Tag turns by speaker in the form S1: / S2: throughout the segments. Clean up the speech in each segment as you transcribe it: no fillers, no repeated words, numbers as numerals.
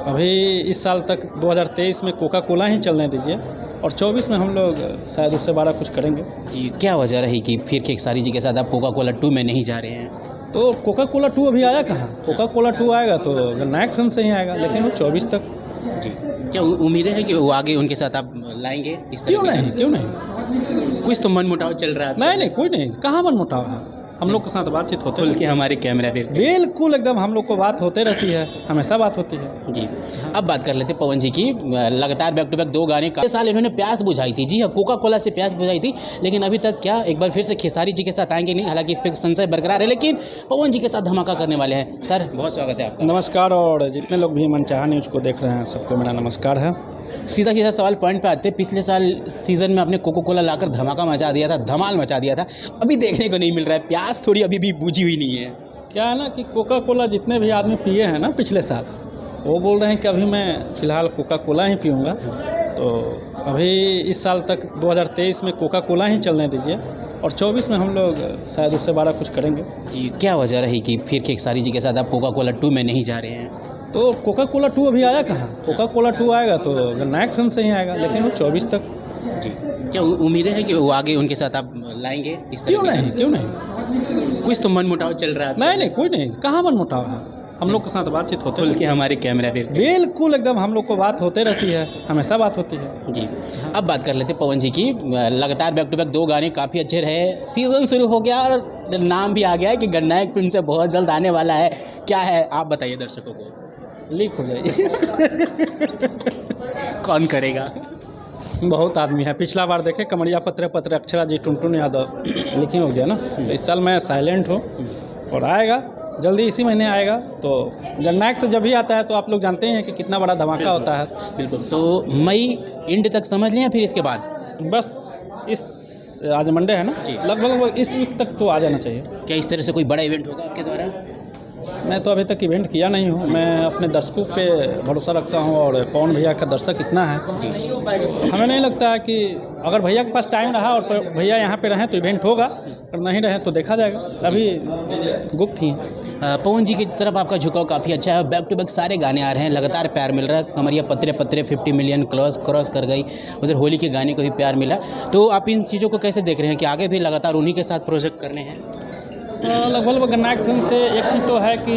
S1: अभी इस साल तक 2023 में कोका कोला ही चलने दीजिए और 24 में हम लोग शायद उससे बड़ा कुछ करेंगे।
S2: जी, क्या वजह रही कि फिर खेसारी जी के साथ आप कोका कोला 2 में नहीं जा रहे हैं?
S1: तो कोका कोला 2 अभी आया कहाँ? कोका कोला 2 आएगा तो गन्नायक फिल्म से ही आएगा, लेकिन वो 24 तक।
S2: जी, क्या उम्मीदें हैं कि वो आगे उनके साथ आप लाएंगे इस तरह?
S1: क्यों नहीं
S2: कुछ तो मनमुटाव चल रहा है?
S1: नहीं, कोई नहीं, कहाँ मनमुटाव है। हम लोग के साथ बातचीत होते
S2: खुल के हमारे कैमरा पे
S1: बिल्कुल एकदम हम लोग को बात होते रहती है, हमेशा बात होती है।
S2: जी, अब बात कर लेते हैं पवन जी की। लगातार बैक टू बैक 2 गाने का साल इन्होंने प्यास बुझाई थी। जी हाँ, कोका कोला से प्यास बुझाई थी, लेकिन अभी तक क्या एक बार फिर से खेसारी जी के साथ आएंगे नहीं? हालांकि इस पर संशय बरकरार है, लेकिन पवन जी के साथ धमाका करने वाले हैं। सर बहुत स्वागत है आपका।
S1: नमस्कार, और जितने लोग भी मनचाहा न्यूज़ को देख रहे हैं सबको मेरा नमस्कार है।
S2: सीधा सवाल पॉइंट पे आते हैं। पिछले साल सीज़न में आपने कोका कोला लाकर धमाका मचा दिया था, धमाल मचा दिया था। अभी देखने को नहीं मिल रहा है, प्यास थोड़ी अभी भी बुझी हुई नहीं है।
S1: क्या है ना कि कोका कोला जितने भी आदमी पिए हैं ना पिछले साल, वो बोल रहे हैं कि अभी मैं फ़िलहाल कोका कोला ही पीऊँगा। तो अभी इस साल तक 2023 में कोका कोला ही चलने दीजिए और 24 में हम लोग शायद उससे बड़ा कुछ करेंगे।
S2: जी, क्या वजह रही कि फिर खेसारी जी के साथ आप कोका कोला 2 में नहीं जा रहे हैं?
S1: तो कोका कोला 2 अभी आया कहाँ? कोका कोला 2 आएगा तो गन्नायक फिल्म से ही आएगा, लेकिन वो 24 तक।
S2: जी, क्या उम्मीदें हैं कि वो आगे उनके साथ आप लाएंगे इस तरह?
S1: क्यों नहीं
S2: कुछ तो मनमुटाव चल रहा है?
S1: नहीं, कोई नहीं, कहाँ मनमुटाव है। हम लोग के साथ बातचीत होते
S2: खुल के हमारे कैमरा पे
S1: बिल्कुल एकदम हम लोग को बात होते रहती है, हमेशा बात होती है।
S2: जी, अब बात कर लेते हैं पवन जी की। लगातार बैक टू बैक 2 गाने काफ़ी अच्छे रहे, सीज़न शुरू हो गया और नाम भी आ गया है कि गन्नायक फिल्म से बहुत जल्द आने वाला है। क्या है आप बताइए दर्शकों को।
S1: लीक हो जाएगी।
S2: कौन करेगा?
S1: बहुत आदमी है। पिछला बार देखे कमरिया पत्र अक्षरा जी, टुनटुन यादव, लीकिंग हो गया ना। तो इस साल मैं साइलेंट हूँ और आएगा जल्दी, इसी महीने आएगा। तो गन्नायक से जब भी आता है तो आप लोग जानते हैं कि कितना बड़ा धमाका होता है।
S2: बिल्कुल। तो मई एंड तक समझ लें या फिर इसके बाद?
S1: बस इस आज मंडे है ना
S2: जी,
S1: लगभग इस वीक तक तो आ जाना चाहिए।
S2: क्या इस तरह से कोई बड़ा इवेंट होगा आपके द्वारा?
S1: मैं तो अभी तक इवेंट किया नहीं हूँ। मैं अपने दर्शकों पे भरोसा रखता हूँ और पवन भैया का दर्शक इतना है, हमें नहीं लगता है कि अगर भैया के पास टाइम रहा और भैया यहाँ पे रहें तो इवेंट होगा, और नहीं रहे तो देखा जाएगा। अभी गुप्त ही
S2: पवन जी की तरफ आपका झुकाव काफ़ी अच्छा है। बैक टू बैक सारे गाने आ रहे हैं, लगातार प्यार मिल रहा है। कमरिया पत्रे 50 मिलियन क्रॉस कर गई, उधर होली के गाने को भी प्यार मिला। तो आप इन चीज़ों को कैसे देख रहे हैं कि आगे भी लगातार उन्हीं के साथ प्रोजेक्ट करने हैं?
S1: लगभग गन्नायक फिल्म से एक चीज़ तो है कि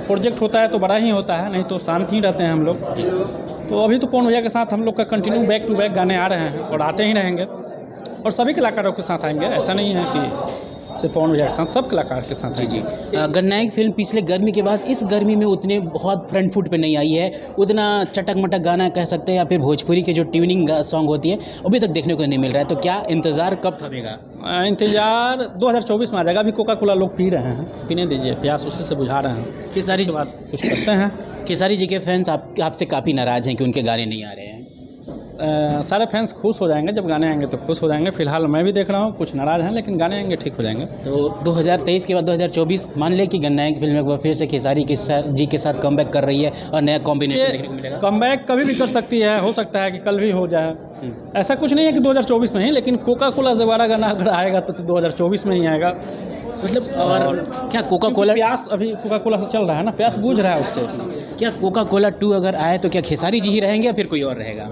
S1: प्रोजेक्ट होता है तो बड़ा ही होता है, नहीं तो शांत ही रहते हैं हम लोग। तो अभी तो पवन भैया के साथ हम लोग का कंटिन्यू बैक टू बैक गाने आ रहे हैं और आते ही रहेंगे, और सभी कलाकारों के साथ आएंगे। ऐसा नहीं है कि सिर्फ पवन भैया के साथ, सब कलाकार के साथ।
S2: जी, गन्नायक फिल्म पिछले गर्मी के बाद इस गर्मी में उतने बहुत फ्रंट फुट पे नहीं आई है, उतना चटक मटक गाना कह सकते हैं या फिर भोजपुरी के जो ट्यूनिंग सॉन्ग होती है अभी तक देखने को नहीं मिल रहा है। तो क्या इंतज़ार कब थमेगा?
S1: इंतजार 2024 में आ जाएगा। अभी कोका कोला लोग पी रहे हैं, पीने दीजिए, प्यास उसी से बुझा रहे हैं।
S2: खेसारी
S1: के बाद कुछ करते हैं।
S2: खेसारी जी के फैंस आपसे काफ़ी नाराज़ हैं कि उनके गाने नहीं आ रहे हैं।
S1: सारे फैंस खुश हो जाएंगे जब गाने आएंगे तो खुश हो जाएंगे। फिलहाल मैं भी देख रहा हूँ कुछ नाराज़ हैं, लेकिन गाने आएंगे ठीक हो जाएंगे।
S2: तो 2023 के बाद 2024 मान ले कि गन्नायक फिल्म एक बार फिर से खेसारी जी के साथ कमबैक कर रही है और नया कॉम्बिनेशन देखने को मिलेगा।
S1: कमबैक कभी भी कर सकती है, हो सकता है कि कल भी हो जाए। ऐसा कुछ नहीं है कि 2024 में ही, लेकिन कोका कोला से बड़ा गाना अगर आएगा तो 2024 में ही आएगा।
S2: मतलब और क्या कोका कोला
S1: प्यास अभी कोका कोला से चल रहा है ना, प्यास बूझ रहा है उससे।
S2: क्या कोका कोला 2 अगर आए तो क्या खेसारी जी ही रहेंगे या फिर कोई और रहेगा?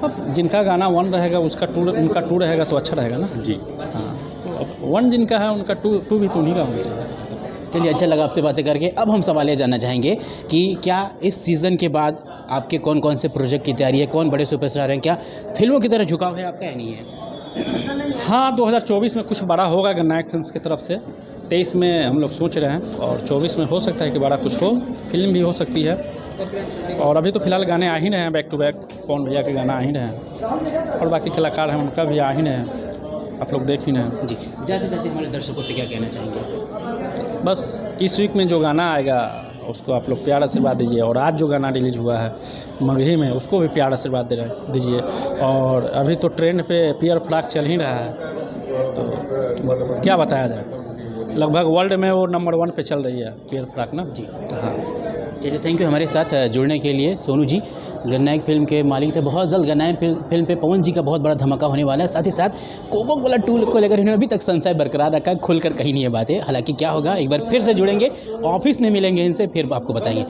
S1: अब जिनका गाना 1 रहेगा उसका 2 उनका 2 रहेगा तो अच्छा रहेगा ना।
S2: जी
S1: हाँ, अब 1 जिनका है उनका 2 भी तो उन्हीं का होना चाहिए।
S2: चलिए, अच्छा लगा आपसे बातें करके। अब हम सवाल ये जानना चाहेंगे कि क्या इस सीज़न के बाद आपके कौन कौन से प्रोजेक्ट की तैयारी है, कौन बड़े सुपरस्टार हैं, क्या फिल्मों की तरह झुकाव है आपका या नहीं है?
S1: हाँ, 2024 में कुछ बड़ा होगा गन्नायक फिल्म्स की तरफ से। 23 में हम लोग सोच रहे हैं और 24 में हो सकता है कि बड़ा कुछ हो, फिल्म भी हो सकती है। और अभी तो फिलहाल गाने आ ही रहे हैं बैक टू बैक, पवन भैया के गाना आ ही रहे हैं और बाकी कलाकार हैं उनका भी आ ही रहे हैं, आप लोग देख ही रहे हैं।
S2: जी, जाते हमारे दर्शकों से क्या कहना चाहेंगे?
S1: बस इस वीक में जो गाना आएगा उसको आप लोग प्यार आशीर्वाद दीजिए, और आज जो गाना रिलीज़ हुआ है मगही में उसको भी प्यार आशीर्वाद दीजिए। और अभी तो ट्रेंड पे पियर फ्रॉक चल ही रहा है, तो क्या बताया जाए, लगभग वर्ल्ड में वो नंबर 1 पे चल रही है पियर फ्रॉक ना।
S2: जी
S1: हाँ,
S2: चलिए, थैंक यू हमारे साथ जुड़ने के लिए। सोनू जी गन्नायक फिल्म के मालिक थे। बहुत जल्द गन्नायक फिल्म पे पवन जी का बहुत बड़ा धमाका होने वाला है। साथ ही साथ कोका कोला 2 को लेकर इन्होंने अभी तक संशय बरकरार रखा है, खुलकर कहीं नहीं है बातें। हालांकि क्या होगा एक बार फिर से जुड़ेंगे, ऑफिस में मिलेंगे इनसे, फिर आपको बताएंगे।